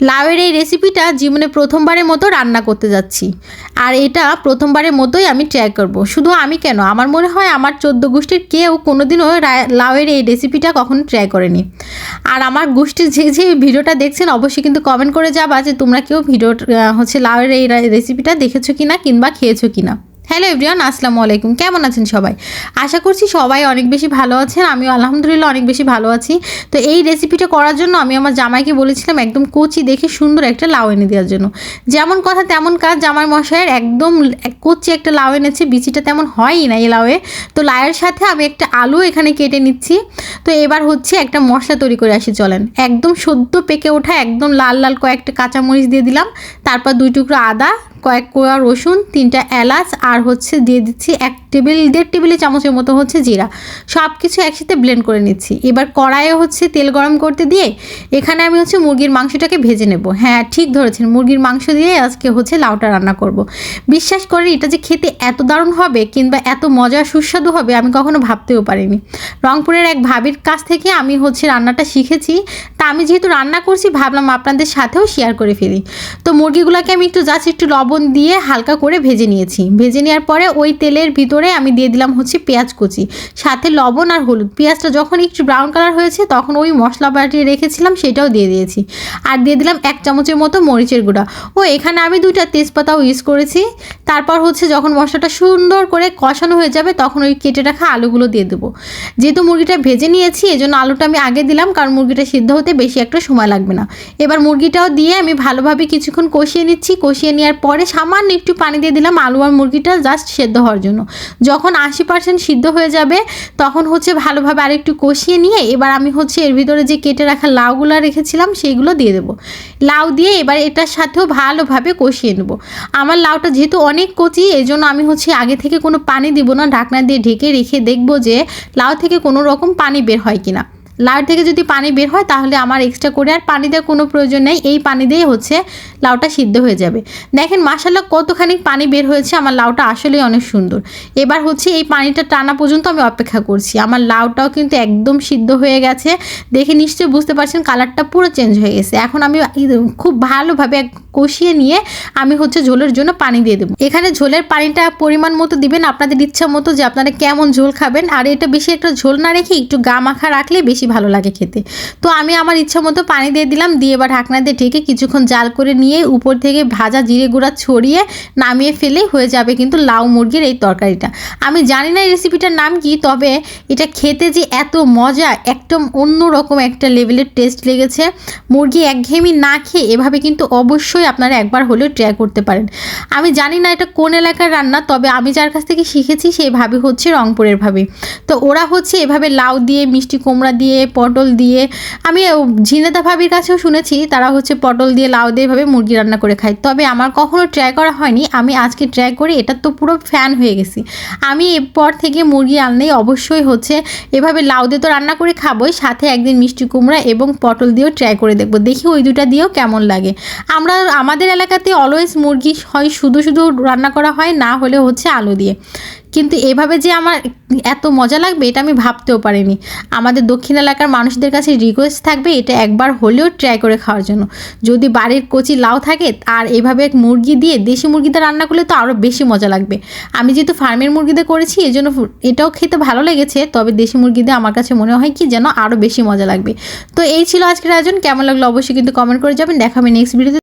লাউয়ের এই রেসিপিটা জীবনে প্রথমবারের মতো রান্না করতে যাচ্ছি, আর এটা প্রথমবারের মতোই আমি ট্রাই করব। শুধু আমি কেন, আমার মনে হয় আমার 14 গোষ্ঠীর কেউ কোনোদিনও লাউয়ের এই রেসিপিটা কখনো ট্রাই করেনি। আর আমার গোষ্ঠীর যে ভিডিওটা দেখছেন অবশ্যই কিন্তু কমেন্ট করে যাবা যে তোমরা কেউ লাউয়ের এই রেসিপিটা দেখেছো কিনা কিংবা খেয়েছো কিনা। হ্যালো এভরিওয়ান, আসসালামু আলাইকুম। কেমন আছেন সবাই? আশা করছি সবাই অনেক বেশি ভালো আছেন। আমিও আলহামদুলিল্লাহ অনেক বেশি ভালো আছি। তো এই রেসিপিটা করার জন্য আমি আমার জামাইকে বলেছিলাম একদম কচি দেখে সুন্দর একটা লাউ এনে দেওয়ার জন্য। যেমন কথা তেমন কাজ, জামাই মশাইয়ের একদম কচি একটা লাউ এনেছে, বিচিটা তেমন হয়ই না এই লাউয়ে। তো লাউয়ের সাথে আমি একটা আলু এখানে কেটে নিচ্ছি। তো এবার একটা মশলা তৈরি করে আসি, চলেন। একদম সদ্য পেকে ওঠা একদম লাল লাল কয়েকটা কাঁচামরিচ দিয়ে দিলাম, তারপর 2 টুকরো আদা, কয়েক কোয়া রসুন, 3টা এলাচ, আর দিয়ে দিচ্ছি 1.5 টেবিল চামচের মতো জিরা। সব কিছু একসাথে ব্লেন্ড করে নিচ্ছি। এবার কড়াইয়ে তেল গরম করতে দিয়ে এখানে আমি মুরগির মাংসটাকে ভেজে নেব। হ্যাঁ, ঠিক ধরেছেন, মুরগির মাংস দিয়ে আজকে লাউটা রান্না করব। বিশ্বাস করেন এটা যে খেতে এত দারুণ হবে কিংবা এত মজা সুস্বাদু হবে আমি কখনো ভাবতেও পারিনি। রংপুরের এক ভাবির কাছ থেকে আমি রান্নাটা শিখেছি। তা আমি যেহেতু রান্না করছি ভাবলাম আপনাদের সাথেও শেয়ার করে ফেলি। তো মুরগিগুলোকে আমি একটু লবণ দিয়ে হালকা করে ভেজে নিয়েছি। ভেজে নেওয়ার পরে ওই তেলের ভিতরে আমি দিয়ে দিলাম পেঁয়াজ কুচি, সাথে লবণ আর হলুদ। পেঁয়াজটা যখন একটু ব্রাউন কালার হয়েছে তখন ওই মশলা বাটিয়ে রেখেছিলাম সেটাও দিয়ে দিয়েছি। আর দিয়ে দিলাম 1 চামচের মতো মরিচের গুঁড়া। এখানে আমি 2টা তেজপাতাও ইউজ করেছি। তারপর যখন মশলাটা সুন্দর করে কষানো হয়ে যাবে তখন ওই কেটে রাখা আলুগুলো দিয়ে দেবো। যেহেতু মুরগিটা ভেজে নিয়েছি এজন্য আলুটা আমি আগে দিলাম, কারণ মুরগিটা সিদ্ধ হতে বেশি একটা সময় লাগবে না। এবার মুরগিটাও দিয়ে আমি ভালোভাবে কিছুক্ষণ কষিয়ে নিচ্ছি। কষিয়ে নেওয়ার পরে সামান্য একটু পানি দিয়ে দিলাম আলু আর মুরগিটা জাস্ট সেদ্ধ হওয়ার জন্য। যখন 80% সিদ্ধ হয়ে যাবে তখন ভালোভাবে আরেকটু কষিয়ে নিয়ে এবার আমি এর ভিতরে যে কেটে রাখা লাউগুলো রেখেছিলাম সেইগুলো দিয়ে দেবো। লাউ দিয়ে এবার এটার সাথেও ভালোভাবে কষিয়ে নেব। আমার লাউটা যেহেতু অনেক কচি এই জন্য আমি আগে থেকে কোনো পানি দিব না, ঢাকনা দিয়ে ঢেকে রেখে দেখবো যে লাউ থেকে কোনো রকম পানি বের হয় কিনা। লাউ থেকে যদি পানি বের হয় তাহলে আমার এক্সট্রা করে আর পানি দেওয়ার কোনো প্রয়োজন নেই। এই পানি দিয়ে লাউটা সিদ্ধ হয়ে যাবে। দেখেন মাশাআল্লাহ কতখানি পানি বের হয়েছে। আমার লাউটা আসলেই অনেক সুন্দর। এবার এই পানিটা টানা পর্যন্ত আমি অপেক্ষা করছি। আমার লাউটাও কিন্তু একদম সিদ্ধ হয়ে গেছে। দেখে নিশ্চয়ই বুঝতে পারছেন কালারটা পুরো চেঞ্জ হয়ে গেছে। এখন আমি খুব ভালোভাবে কষিয়ে নিয়ে আমি ঝোলের জন্য পানি দিয়ে দেবো। এখানে ঝোলের পানিটা পরিমাণ মতো দিবেন, আপনাদের ইচ্ছা মতো যে আপনারা কেমন ঝোল খাবেন। আর এটা বেশি একটা ঝোল না রেখে একটু গা মাখা রাখলে বেশি ভালো লাগে খেতে। তো আমি আমার ইচ্ছা মতো পানি দিয়ে দিলাম, দিয়ে এবার ঢাকনা দিয়ে ঢেকে কিছুক্ষণ জাল করে নিয়ে উপর থেকে ভাজা জিরে গুঁড়া ছড়িয়ে নামিয়ে ফেলে হয়ে যাবে কিন্তু লাউ মুরগির এই তরকারিটা। আমি জানি না এই রেসিপিটার নাম কি, তবে এটা খেতে যে এত মজা, একদম অন্যরকম একটা লেভেলের টেস্ট লেগেছে। মুরগি একঘেয়েমি না খেয়ে এভাবে কিন্তু অবশ্যই আপনারা একবার হলেও ট্রাই করতে পারেন। আমি জানি না এটা কোন এলাকার রান্না, তবে আমি যার কাছ থেকে শিখেছি সেই ভাবি রংপুরের ভাবি। তো ওরা এভাবে লাউ দিয়ে, মিষ্টি কুমড়া দিয়ে, পটল দিয়ে, আমি ঝিনেদা ভাবির কাছেও শুনেছি তারা পটল দিয়ে লাউ দিয়ে এভাবে মুরগি রান্না করে খায়। তবে আমার কখনো ট্রাই করা হয়নি। আমি আজকে ট্রাই করে এটা তো পুরো ফ্যান হয়ে গেছি। আমি এরপর থেকে মুরগি আনলেই অবশ্যই এভাবে লাউ দিয়ে তো রান্না করে খাবোই, সাথে একদিন মিষ্টি কুমড়া এবং পটল দিয়েও ট্রাই করে দেখবো, দেখি ওই দুটা দিয়েও কেমন লাগে। আমাদের এলাকাতে অলওয়েজ মুরগি হয় শুধু রান্না করা হয়, না হলে আলু দিয়ে। কিন্তু এভাবে যে আমার এত মজা লাগবে এটা আমি ভাবতেও পারিনি। আমাদের দক্ষিণ এলাকার মানুষদের কাছে রিকোয়েস্ট থাকবে এটা একবার হলেও ট্রাই করে খাওয়ার জন্য। যদি বাড়ির কচি লাউ থাকে আর এভাবে মুরগি দিয়ে, দেশি মুরগিতে রান্না করলে তো আরও বেশি মজা লাগবে। আমি যেহেতু ফার্মের মুরগিতে করেছি এই জন্য এটাও খেতে ভালো লেগেছে, তবে দেশি মুরগি দিয়ে আমার কাছে মনে হয় কি যেন আরও বেশি মজা লাগবে। তো এই ছিল আজকের আয়োজন। কেমন লাগলো অবশ্যই কিন্তু কমেন্ট করে যাবেন। দেখা হবে নেক্সট ভিডিওতে।